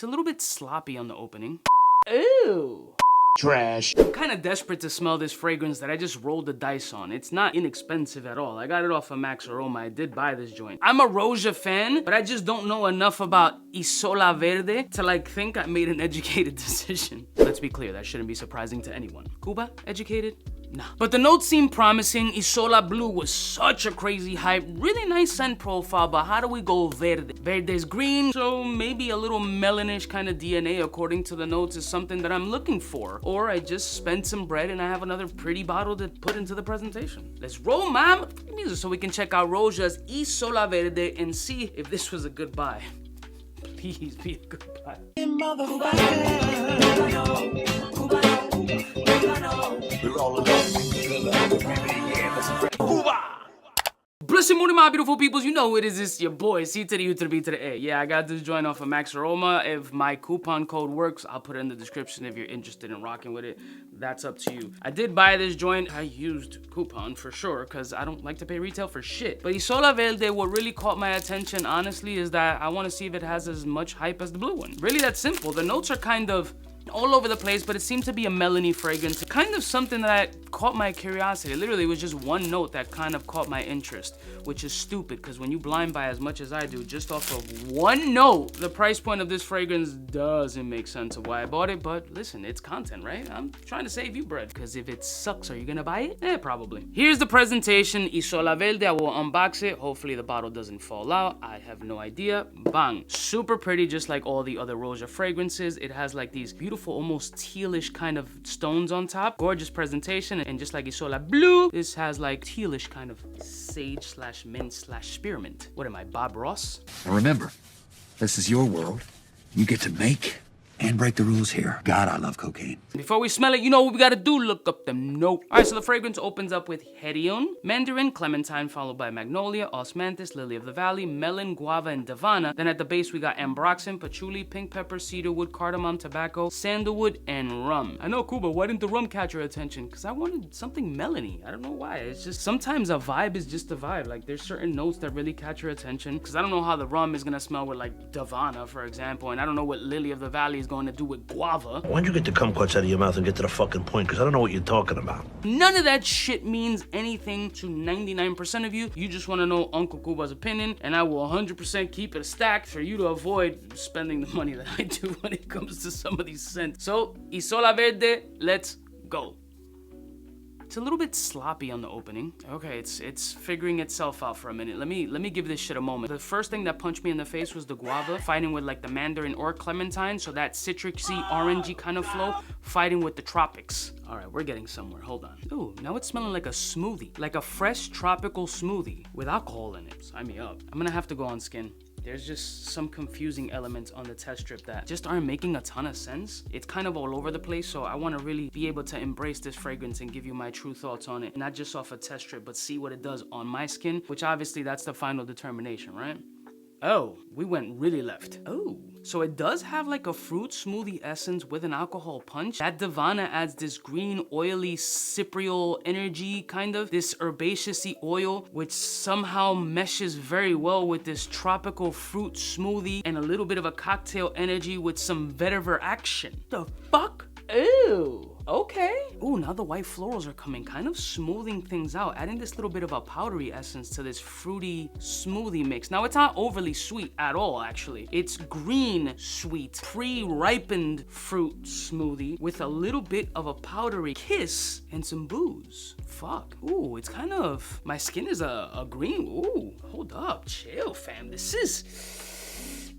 It's a little bit sloppy on the opening. Ew. Trash. I'm kind of desperate to smell this fragrance that I just rolled the dice on. It's not inexpensive at all. I got it off of 𝗙𝗎𝗄𝐻𝐻. I did buy this joint. I'm a Roja fan, but I just don't know enough about Isola Verde to like think I made an educated decision. Let's be clear, that shouldn't be surprising to anyone. Cuba, educated? Nah. But the notes seem promising. Isola Blu was such a crazy hype. Really nice scent profile, but how do we go verde? Verde's green, so maybe a little melonish kind of DNA according to the notes is something that I'm looking for. Or I just spent some bread and I have another pretty bottle to put into the presentation. Let's roll, man! Music so we can check out Roja's Isola Verde and see if this was a good buy. Please be a good buy. Blessed morning, my beautiful peoples. You know who it is. It's your boy, 𝐶_𝑈_𝐴. Yeah, I got this joint off of 𝗙𝗎𝗄𝐻𝐻. If my coupon code works, I'll put it in the description if you're interested in rocking with it. That's up to you. I did buy this joint. I used coupon for sure, because I don't like to pay retail for shit. But Isola Verde, what really caught my attention, honestly, is that I want to see if it has as much hype as the blue one. Really that simple. The notes are kind of all over the place, but it seems to be a melony fragrance. Kind of something that caught my curiosity. Literally, it was just one note that kind of caught my interest, which is stupid, because when you blind buy as much as I do, just off of one note, the price point of this fragrance doesn't make sense of why I bought it, but listen, it's content, right? I'm trying to save you bread, because if it sucks, are you gonna buy it? Eh, probably. Here's the presentation, Isola Verde. I will unbox it. Hopefully the bottle doesn't fall out. I have no idea. Bang. Super pretty, just like all the other Roja fragrances. It has like these beautiful, almost tealish kind of stones on top. Gorgeous presentation, and just like Isola Blu, this has like tealish kind of sage/mint/spearmint. What am I, Bob Ross? And remember, this is your world. You get to make and break the rules here. God, I love cocaine. Before we smell it, you know what we gotta do? Look up them notes. All right, so the fragrance opens up with Ħerionn, mandarin, clementine, followed by magnolia, osmanthus, lily of the valley, melon, guava, and davana. Then at the base, we got ambroxan, patchouli, pink pepper, cedarwood, cardamom, tobacco, sandalwood, and rum. I know, Cuba, why didn't the rum catch your attention? Because I wanted something melony. I don't know why. It's just, sometimes a vibe is just a vibe. Like, there's certain notes that really catch your attention. Because I don't know how the rum is gonna smell with, like, davana, for example. And I don't know what lily of the valley is going to do with guava. Why don't you get the kumquats out of your mouth and get to the fucking point? Because I don't know what you're talking about. None of that shit means anything to 99% of you. You just want to know Uncle Cuba's opinion, and I will 100% keep it stacked for you to avoid spending the money that I do when it comes to some of these scents. So, Isola Verde, let's go. It's a little bit sloppy on the opening. Okay, it's figuring itself out for a minute. Let me give this shit a moment. The first thing that punched me in the face was the guava, fighting with like the mandarin or clementine, so that citrusy, orangey kind of flow, fighting with the tropics. All right, we're getting somewhere, hold on. Ooh, now it's smelling like a smoothie, like a fresh tropical smoothie with alcohol in it. Sign me up. I'm gonna have to go on skin. There's just some confusing elements on the test strip that just aren't making a ton of sense. It's kind of all over the place, so I want to really be able to embrace this fragrance and give you my true thoughts on it. Not just off a test strip, but see what it does on my skin, which obviously that's the final determination, right? Oh, we went really left. Oh, so it does have like a fruit smoothie essence with an alcohol punch. That davana adds this green, oily, cypriol energy, kind of. This herbaceous-y oil, which somehow meshes very well with this tropical fruit smoothie and a little bit of a cocktail energy with some vetiver action. The fuck? Ew. Okay. Ooh, now the white florals are coming, kind of smoothing things out, adding this little bit of a powdery essence to this fruity smoothie mix. Now, it's not overly sweet at all, actually. It's green sweet, pre-ripened fruit smoothie with a little bit of a powdery kiss and some booze. Fuck. Ooh, it's kind of, my skin is a green. Ooh, hold up, chill, fam. This is...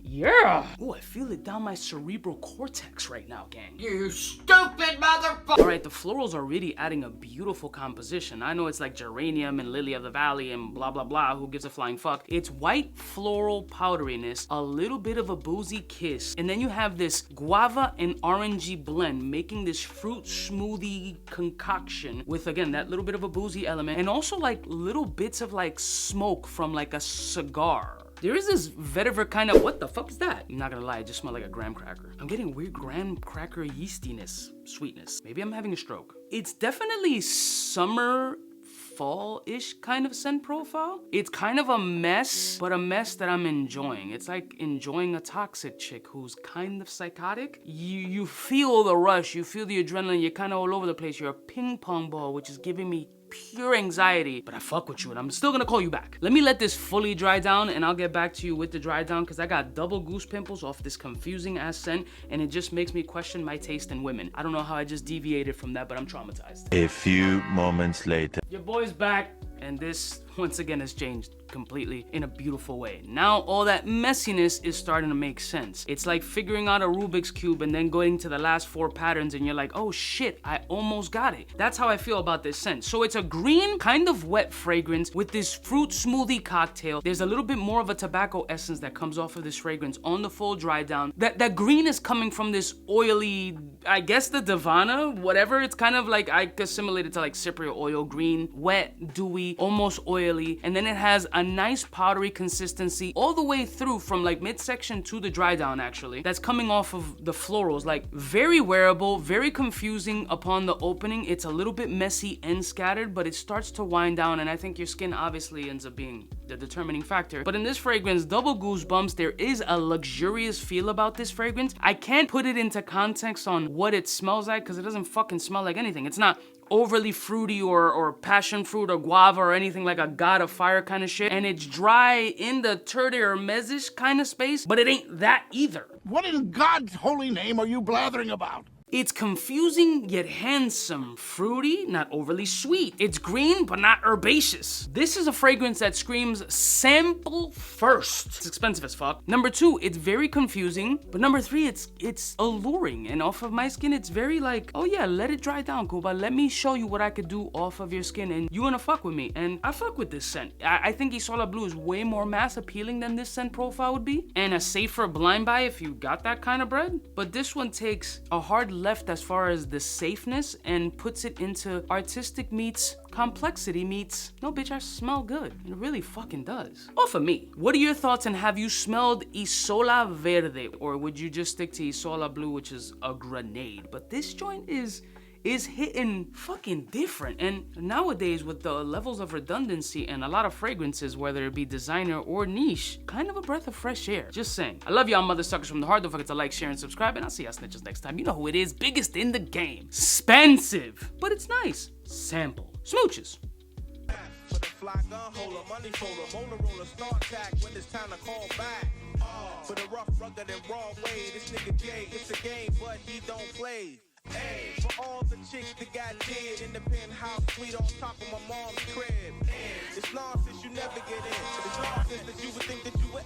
yeah! Ooh, I feel it down my cerebral cortex right now, gang. You stupid motherfucker! Alright, the florals are really adding a beautiful composition. I know it's like geranium and lily of the valley and blah blah blah, who gives a flying fuck. It's white floral powderiness, a little bit of a boozy kiss, and then you have this guava and orangey blend, making this fruit smoothie concoction with, again, that little bit of a boozy element, and also like little bits of like smoke from like a cigar. There is this vetiver kind of, what the fuck is that? I'm not gonna lie, it just smelled like a graham cracker. I'm getting weird graham cracker yeastiness, sweetness. Maybe I'm having a stroke. It's definitely summer fall-ish kind of scent profile. It's kind of a mess, but a mess that I'm enjoying. It's like enjoying a toxic chick who's kind of psychotic. You feel the rush, you feel the adrenaline, you're kind of all over the place. You're a ping pong ball, which is giving me pure anxiety, but I fuck with you and I'm still gonna call you back. Let me let this fully dry down and I'll get back to you with the dry down, because I got double goose pimples off this confusing ass scent and it just makes me question my taste in women. I don't know how I just deviated from that, but I'm traumatized. A few moments later. Your boy's back, and this once again has changed completely in a beautiful way. Now all that messiness is starting to make sense. It's like figuring out a Rubik's Cube and then going to the last 4 patterns and you're like, oh shit, I almost got it. That's how I feel about this scent. So it's a green, kind of wet fragrance with this fruit smoothie cocktail. There's a little bit more of a tobacco essence that comes off of this fragrance on the full dry down. That green is coming from this oily, I guess the Divana, whatever. It's kind of like, I assimilate it to like cypriot oil, green, wet, dewy, almost oily. And then it has a nice powdery consistency all the way through from like midsection to the dry down actually. That's coming off of the florals, like very wearable, very confusing upon the opening. It's a little bit messy and scattered, but it starts to wind down and I think your skin obviously ends up being the determining factor. But in this fragrance, double goosebumps, there is a luxurious feel about this fragrance. I can't put it into context on what it smells like because it doesn't fucking smell like anything. It's not overly fruity or passion fruit or guava or anything like a god of fire kind of shit. And it's dry in the 𝗙𝗪𝗏𝗧𝐾𝐾 kind of space, but it ain't that either. What in God's holy name are you blathering about? It's confusing yet handsome, fruity, not overly sweet. It's green but not herbaceous. This is a fragrance that screams sample first. It's expensive as fuck. Number 2, it's very confusing, but number 3, it's alluring, and off of my skin, it's very like, oh yeah, let it dry down, Cuba. Let me show you what I could do off of your skin, and you wanna fuck with me, and I fuck with this scent. I think Isola Blu is way more mass appealing than this scent profile would be, and a safer blind buy if you got that kind of bread. But this one takes a hard left as far as the safeness and puts it into artistic meets complexity meets, no bitch, I smell good. It really fucking does. Off of me. What are your thoughts, and have you smelled Isola Verde? Or would you just stick to Isola Blu, which is a grenade? But this joint is hitting fucking different. And nowadays with the levels of redundancy and a lot of fragrances, whether it be designer or niche, kind of a breath of fresh air. Just saying. I love y'all mother suckers from the heart. Don't forget to like, share, and subscribe, and I'll see y'all snitches next time. You know who it is. Biggest in the game. Expensive, but it's nice. Sample. Smooches. For the fly gun holder, money folder, motor roller, start attack when it's time to call back. For the rough, rugged, and raw way, this nigga Jay, it's a game, but he don't play. Hey, for all the chicks that got dead in the penthouse suite on top of my mom's crib. It's nonsense you never get in. It's nonsense that you would think that you would.